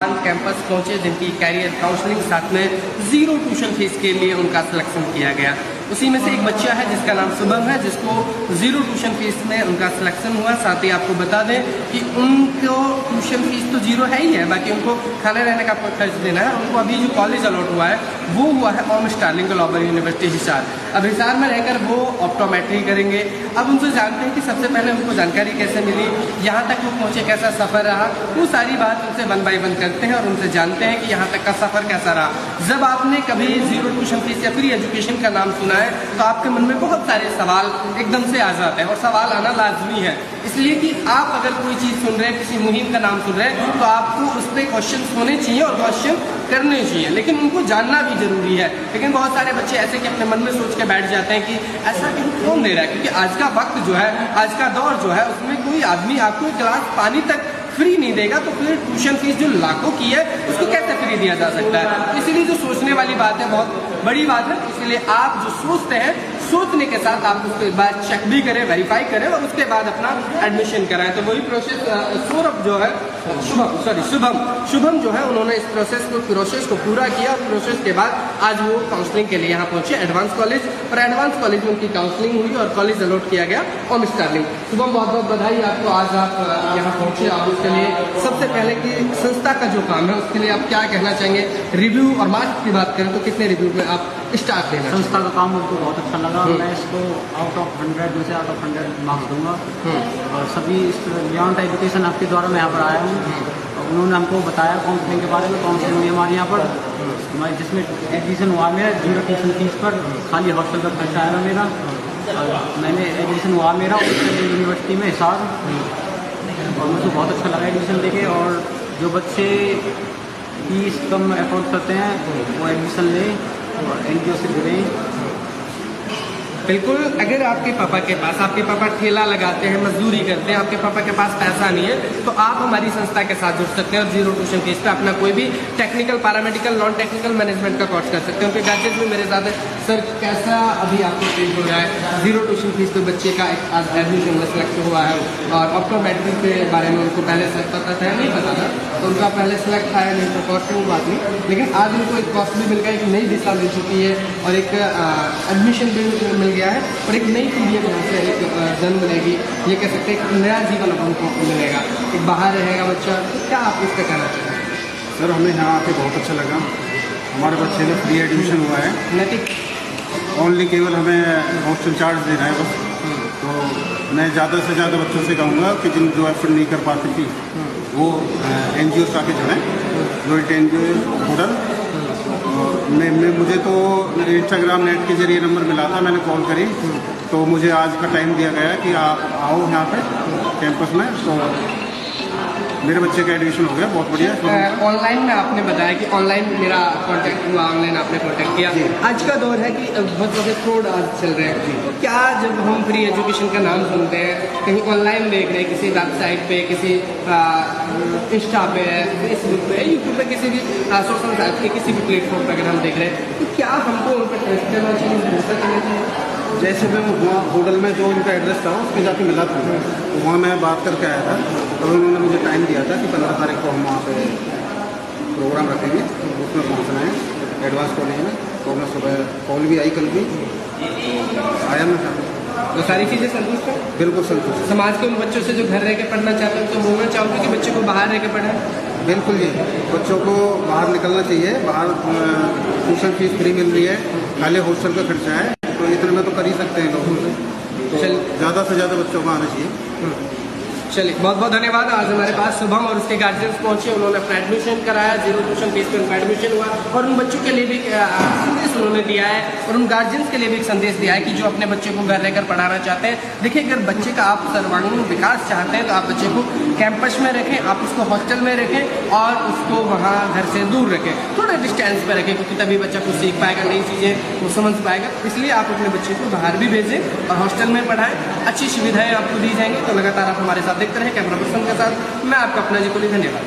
Campus पहुंचे जिनकी career counselling साथ में ज़ीरो ट्यूशन फीस के लिए उनका सिलेक्शन किया गया। उसी में से एक बच्चा है जिसका नाम शुभम है, जिसको ज़ीरो ट्यूशन फीस में उनका सिलेक्शन हुआ। साथ ही आपको बता दें कि उनको ट्यूशन फीस तो जीरो है ही है, बाकी उनको खाने रहने का खर्च देना है। उनको अभी जो कॉलेज अलॉट हुआ है वो हुआ है ओम स्टार्लिंग ग्लोबल यूनिवर्सिटी हिसार। अब हिसार में रहकर वो ऑप्टोमेट्री करेंगे। अब उनसे जानते हैं कि सबसे पहले उनको जानकारी कैसे मिली, यहाँ तक वो पहुँचे, कैसा सफ़र रहा, वो सारी बात उनसे वन बाई वन करते हैं और उनसे जानते हैं कि यहाँ तक का सफ़र कैसा रहा। जब आपने कभी ज़ीरो ट्यूशन फीस या फ्री एजुकेशन का नाम सुना है तो आपके मन में बहुत सारे सवाल एकदम से आ जाते हैं, और सवाल आना लाजमी है, इसलिए कि आप अगर कोई चीज़ सुन रहे हैं, किसी मुहिम का नाम सुन रहे हैं, तो आपको उस पर क्वेश्चन होने चाहिए और क्वेश्चन करने चाहिए, लेकिन उनको जानना भी जरूरी है। लेकिन बहुत सारे बच्चे ऐसे कि अपने मन में सोच के बैठ जाते हैं कि ऐसा क्यों दे रहा है, क्योंकि आज का वक्त जो है, आज का दौर जो है, उसमें कोई आदमी आपको एक गिलास पानी तक फ्री नहीं देगा, तो फिर ट्यूशन फीस जो लाखों की है उसको कैसे फ्री दिया जा सकता है। इसीलिए जो सोचने वाली बात है बहुत बड़ी बात है। इसलिए आप जो सोचते हैं, सोचने के साथ आप उसको एक बार चेक भी करें, वेरीफाई करें और उसके बाद अपना एडमिशन कराएं। तो वही प्रोसेस सौरभ जो है, शुभम जो है, उन्होंने इस प्रोसेस को पूरा किया और प्रोसेस के बाद आज वो काउंसलिंग के लिए यहाँ पहुंचे एडवांस कॉलेज, और एडवांस कॉलेज में उनकी काउंसलिंग हुई और कॉलेज अलॉट किया गया ओम स्टार्लिंग। शुभम, बहुत बहुत बधाई आपको, आज आप यहाँ पहुंचे। आप उसके लिए सबसे पहले कि संस्था का जो काम है उसके लिए आप क्या कहना चाहेंगे? रिव्यू और मार्क्स की बात करें तो कितने रिव्यू में आप स्टार्ट देना? संस्था का काम मुझको बहुत अच्छा लगा। मैं इसको आउट ऑफ 100 में से आउट ऑफ 100 मार्क्स दूंगा। और सभी बियॉन्ड एजुकेशन आपके द्वारा मैं यहाँ पर आया हूँ। उन्होंने हमको बताया काउंसलिंग के बारे में, काउंसलिंग हुई हमारे यहाँ पर, जिसमें एडमिशन हुआ मेरा ज़ीरो ट्यूशन फीस पर, खाली हॉस्टल का खर्चा आया मेरा। मैंने एडमिशन हुआ मेरा यूनिवर्सिटी में हिसार, और मुझे बहुत अच्छा लगा एडमिशन लेके। और जो बच्चे फीस कम अफोर्ड करते हैं वो एडमिशन लें और एनजीओ से जुड़ें। बिल्कुल, अगर आपके पापा के पास, आपके पापा ठेला लगाते हैं, मजदूरी करते हैं, आपके पापा के पास पैसा नहीं है, तो आप हमारी संस्था के साथ जुड़ सकते हैं और जीरो ट्यूशन फीस पे अपना कोई भी technical, paramedical, non technical management का कोर्स कर सकते हैं। उनके गार्जियन भी मेरे साथ है। सर, कैसा अभी आपको फील हो रहा है? जीरो ट्यूशन फीस पे बच्चे का आज एडमिशन में सेलेक्ट हुआ है, और ऑप्टोमेट्री के बारे में उनको पहले से पता था, नहीं पता था, तो उनका पहले सेलेक्ट आया नहीं, तो कॉस्ट की बात नहीं, लेकिन आज उनको एक कॉस्ट भी मिल गया, एक नई दिशा मिल चुकी है और एक एडमिशन भी मिल गया है और एक नई पीढ़ी यहाँ से एक जन्म लेगी। ये कह सकते हैं एक नया जीवन अब उनको मिलेगा, एक बाहर रहेगा बच्चा। क्या आप इस पर कहना चाहेंगे? सर, हमें यहाँ आके बहुत अच्छा लगा। हमारे बच्चे का फ्री एडमिशन हुआ है, नैतिक ओनली केवल हमें हॉस्टल चार्ज देना है बस। तो मैं ज़्यादा से ज़्यादा बच्चों से कहूँगा कि जिन जो एफर्ट नहीं कर पाती थी वो एनजीओ से आके जुड़ें, लोयल्टी एनजीओ होटल। मुझे तो इंस्टाग्राम नेट के जरिए नंबर मिला था, मैंने कॉल करी, तो मुझे आज का टाइम दिया गया कि आप आओ यहाँ पे कैंपस में। तो मेरे बच्चे का एडमिशन हो गया, बहुत बढ़िया। ऑनलाइन में आपने बताया कि ऑनलाइन मेरा कांटेक्ट हुआ, ऑनलाइन आपने कांटेक्ट किया। आज का दौर है कि बहुत सारे फ्रॉड आज चल रहे हैं, तो क्या जब हम फ्री एजुकेशन का नाम सुनते हैं, कहीं ऑनलाइन देख रहे हैं, किसी वेबसाइट पे, किसी इंस्टा पे, फेसबुक पे, यूट्यूब पे, किसी भी सोशल साइट के किसी भी प्लेटफॉर्म पर अगर हम देख रहे हैं, तो क्या हमको उन पर ट्रस्ट करना चाहिए, भरोसा करना चाहिए? जैसे मैं वहाँ होटल में जो उनका एड्रेस था उसके जाके मिला था, तो वहाँ मैं बात करके आया था, और उन्होंने मुझे टाइम दिया था कि 15 तारीख को हम वहाँ पे प्रोग्राम रखेंगे, उसमें पहुँचना है एडवांस कॉलेज में। तो मैं सुबह कॉल भी आई, कल भी आया मैं। तो सारी चीज़ें संतुष्ट है? बिल्कुल संतुष्ट। समाज के उन बच्चों से जो घर रह के पढ़ना चाहते हैं तो बोलना चाहोगे कि बच्चों को बाहर रह के पढ़ें? बिल्कुल जी, बच्चों को बाहर निकलना चाहिए। बाहर ट्यूशन फीस फ्री मिल रही है, खाली हॉस्टल का खर्चा है, तो इतने में तो कर ही सकते हैं लोगों से। तो ज़्यादा से ज़्यादा बच्चों को आना चाहिए। चलिए, बहुत बहुत धन्यवाद। आज हमारे पास शुभम और उसके गार्जियंस पहुंचे, उन्होंने अपना एडमिशन कराया, जीरो ट्यूशन फीस पे उनका एडमिशन हुआ, और उन बच्चों के लिए भी संदेश उन्होंने दिया है, और उन गार्जियंस के लिए भी एक संदेश दिया है कि जो अपने बच्चे को घर रहकर पढ़ाना चाहते हैं। देखिए, अगर बच्चे का आप सर्वांगीण विकास चाहते हैं तो आप बच्चे को कैंपस में रखें, आप उसको हॉस्टल में रखें और उसको वहाँ घर से दूर रखें, थोड़ा डिस्टेंस पर रखें, क्योंकि तभी बच्चा कुछ सीख पाएगा, नई चीज़ें वो समझ पाएगा। इसलिए आप अपने बच्चे को बाहर भी भेजें और हॉस्टल में पढ़ाएं, अच्छी सुविधाएं आपको दी जाएंगी। तो लगातार आप हमारे साथ देखते रहें। कैमरा पर्सन के साथ मैं आपका अपना जी कोहली, धन्यवाद।